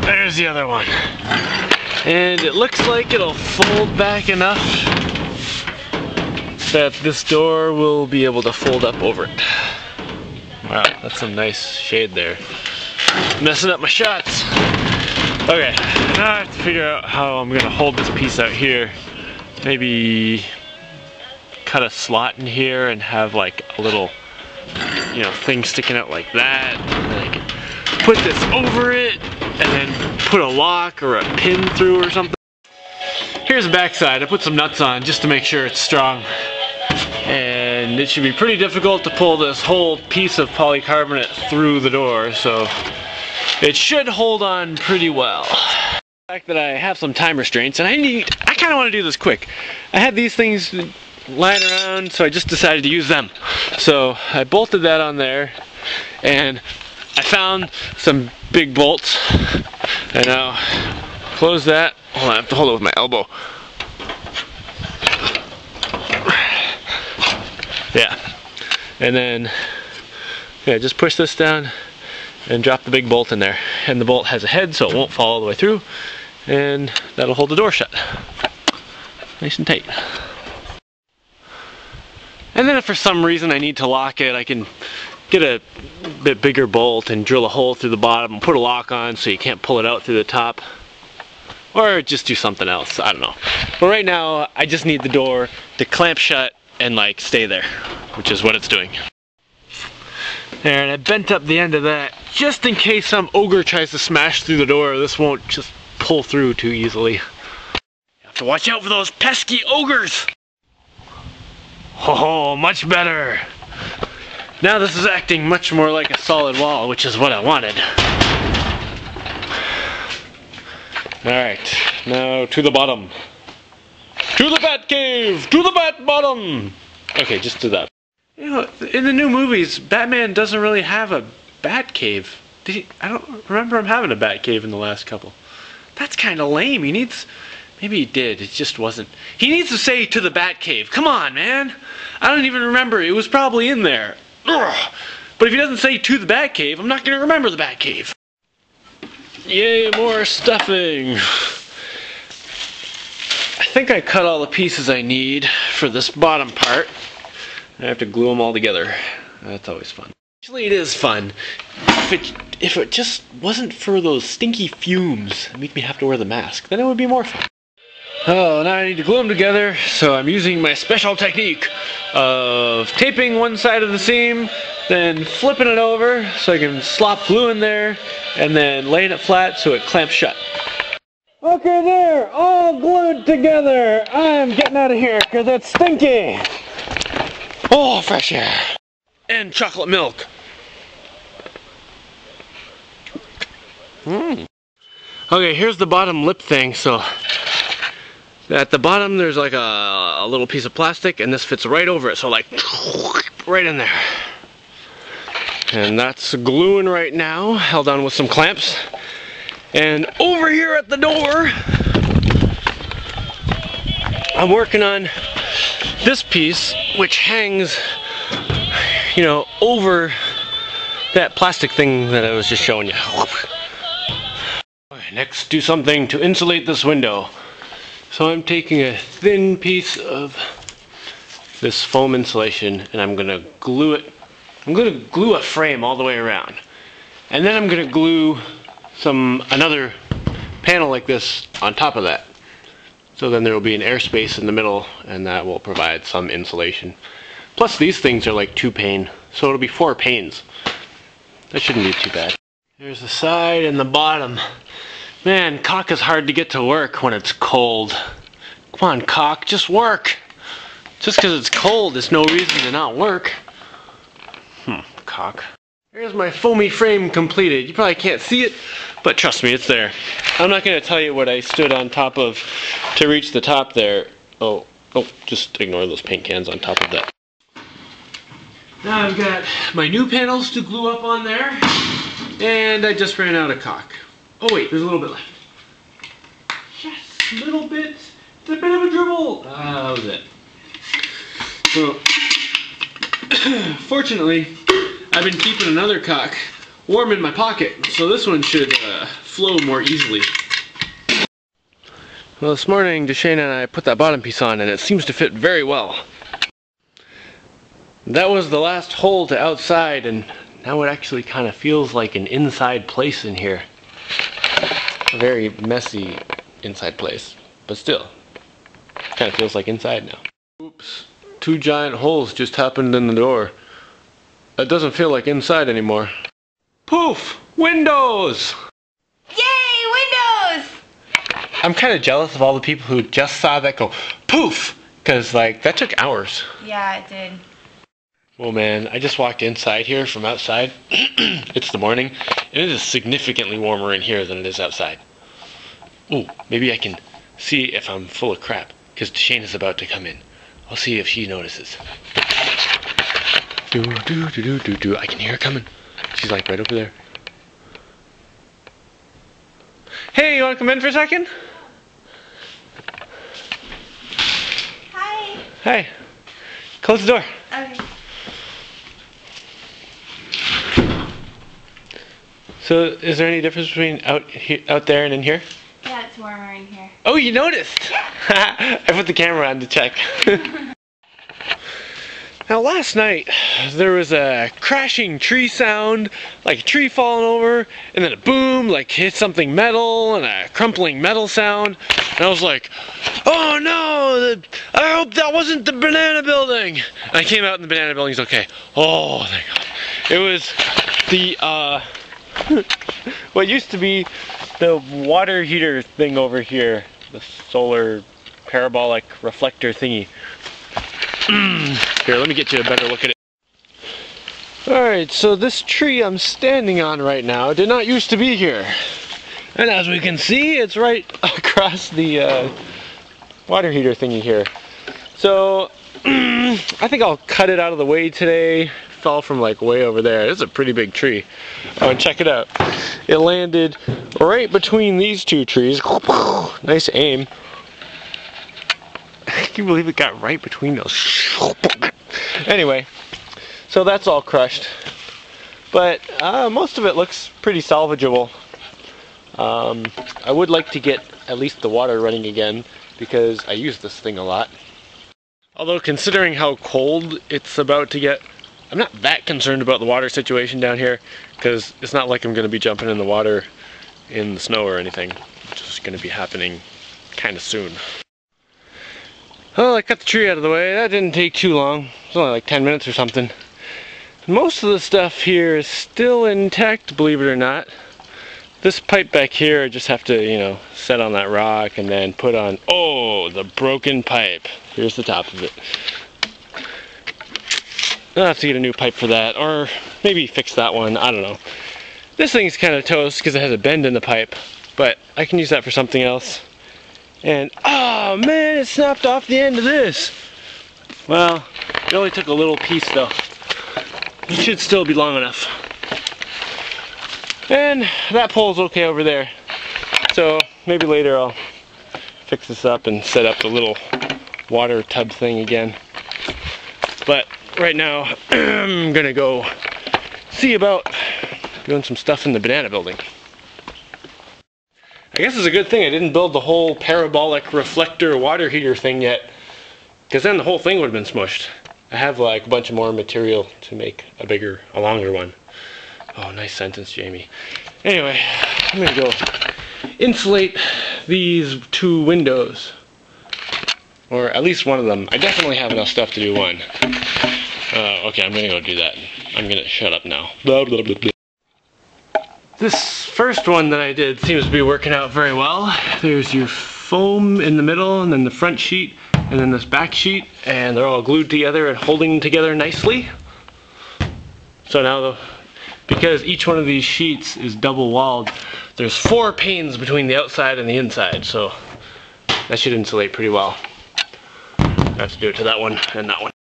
There's the other one. And it looks like it'll fold back enough that this door will be able to fold up over it. Wow, that's some nice shade there. Messing up my shots. Okay, now I have to figure out how I'm gonna hold this piece out here. Maybe cut a slot in here and have like a little, you know, thing sticking out like that. And then I can put this over it and then put a lock or a pin through or something. Here's the back side. I put some nuts on just to make sure it's strong. And it should be pretty difficult to pull this whole piece of polycarbonate through the door, so it should hold on pretty well. The fact that I have some time restraints, and I kind of want to do this quick. I had these things lying around, so I just decided to use them. So I bolted that on there, and I found some big bolts. And now close that. Hold on, I have to hold it with my elbow. Yeah, and then just push this down and drop the big bolt in there. And the bolt has a head, so it won't fall all the way through, and that'll hold the door shut. Nice and tight. And then if for some reason I need to lock it, I can get a bit bigger bolt and drill a hole through the bottom and put a lock on so you can't pull it out through the top. Or just do something else, I don't know. But right now, I just need the door to clamp shut and like stay there, which is what it's doing. There, and I bent up the end of that just in case some ogre tries to smash through the door. This won't just pull through too easily. You have to watch out for those pesky ogres. Oh, much better. Now this is acting much more like a solid wall, which is what I wanted. Alright, now to the bottom. To the bat cave! To the bat bottom! Okay, just do that. You know, in the new movies, Batman doesn't really have a bat cave. Did he? I don't remember him having a bat cave in the last couple. That's kind of lame. He needs... Maybe he did, it just wasn't. He needs to say to the bat cave. Come on, man! I don't even remember. It was probably in there. Ugh. But if he doesn't say to the bat cave, I'm not going to remember the bat cave. Yay, more stuffing! I think I cut all the pieces I need for this bottom part. I have to glue them all together. That's always fun. Actually, it is fun. If it just wasn't for those stinky fumes that make me have to wear the mask, then it would be more fun. Oh, now I need to glue them together, so I'm using my special technique of taping one side of the seam, then flipping it over so I can slop glue in there, and then laying it flat so it clamps shut. Okay, there, all glued together. I'm getting out of here because it's stinky. Oh, fresh air. And chocolate milk. Okay, here's the bottom lip thing. So at the bottom there's like a little piece of plastic, and this fits right over it. So like right in there. And that's gluing right now, held on with some clamps. And over here at the door, I'm working on this piece, which hangs, you know, over that plastic thing that I was just showing you. Next, do something to insulate this window. So I'm taking a thin piece of this foam insulation and I'm gonna glue it. I'm gonna glue a frame all the way around. And then I'm gonna glue another panel like this on top of that. So then there will be an airspace in the middle, and that will provide some insulation. Plus these things are like 2 pane, so it'll be 4 panes. That shouldn't be too bad. There's the side and the bottom. Man, caulk is hard to get to work when it's cold. Come on, caulk, just work. Just because it's cold is no reason to not work. Caulk. Here's my foamy frame completed. You probably can't see it, but trust me, it's there. I'm not going to tell you what I stood on top of to reach the top there. Oh, just ignore those paint cans on top of that. Now I've got my new panels to glue up on there, and I just ran out of caulk. Oh wait, there's a little bit left. Yes, a little bit. It's a bit of a dribble. That was it. So, fortunately, I've been keeping another caulk warm in my pocket, so this one should flow more easily. Well, this morning Deshane and I put that bottom piece on and it seems to fit very well. That was the last hole to outside, and now it actually kind of feels like an inside place in here. A very messy inside place, but still, kind of feels like inside now. Oops, 2 giant holes just happened in the door. That doesn't feel like inside anymore. Poof! Windows! Yay, windows! I'm kind of jealous of all the people who just saw that go poof! Because like, that took hours. Yeah, it did. Well man, I just walked inside here from outside. It's the morning, and it is significantly warmer in here than it is outside. Ooh, maybe I can see if I'm full of crap, because Deshane is about to come in. I'll see if she notices. Do do do do do do. I can hear her coming. She's like right over there. Hey, you want to come in for a second? Hi. Hi. Close the door. Okay. So, is there any difference between out there and in here? Yeah, it's warmer in here. Oh, you noticed! I put the camera on to check. Now, last night, there was a crashing tree sound, like a tree falling over, and then a boom, like hit something metal, and a crumpling metal sound. And I was like, oh no, I hope that wasn't the banana building! And I came out and the banana building's okay. Oh, thank God. It was the, what used to be the water heater thing over here, the solar parabolic reflector thingy. Here, let me get you a better look at it. Alright, so this tree I'm standing on right now did not used to be here. And as we can see, it's right across the water heater thingy here. So, I think I'll cut it out of the way today. It fell from like way over there. It's a pretty big tree. Oh, and check it out. It landed right between these 2 trees. Nice aim. Can you believe it got right between those? Anyway, so that's all crushed. But most of it looks pretty salvageable. I would like to get at least the water running again because I use this thing a lot. Although considering how cold it's about to get, I'm not that concerned about the water situation down here because it's not like I'm going to be jumping in the water in the snow or anything. It's just going to be happening kind of soon. Well, I cut the tree out of the way. That didn't take too long. It was only like 10 minutes or something. Most of the stuff here is still intact, believe it or not. This pipe back here, I just have to, you know, set on that rock and then put on, oh, the broken pipe. Here's the top of it. I'll have to get a new pipe for that, or maybe fix that one, I don't know. This thing's kind of toast because it has a bend in the pipe, but I can use that for something else. And, oh man, it snapped off the end of this. Well, it only took a little piece though. It should still be long enough. And that pole's okay over there. So maybe later I'll fix this up and set up the little water tub thing again. But right now, I'm gonna go see about doing some stuff in the banana building. I guess it's a good thing I didn't build the whole parabolic reflector water heater thing yet, because then the whole thing would have been smushed. I have like a bunch of more material to make a longer one. Oh, nice sentence, Jamie. Anyway, I'm gonna go insulate these 2 windows, or at least one of them. I definitely have enough stuff to do one. Okay, I'm gonna go do that. I'm gonna shut up now. Blah, blah, blah, blah. This first one that I did seems to be working out very well. There's your foam in the middle, and then the front sheet, and then this back sheet, and they're all glued together and holding together nicely. So now, because each one of these sheets is double walled, there's 4 panes between the outside and the inside, so that should insulate pretty well. I have to do it to that one and that one.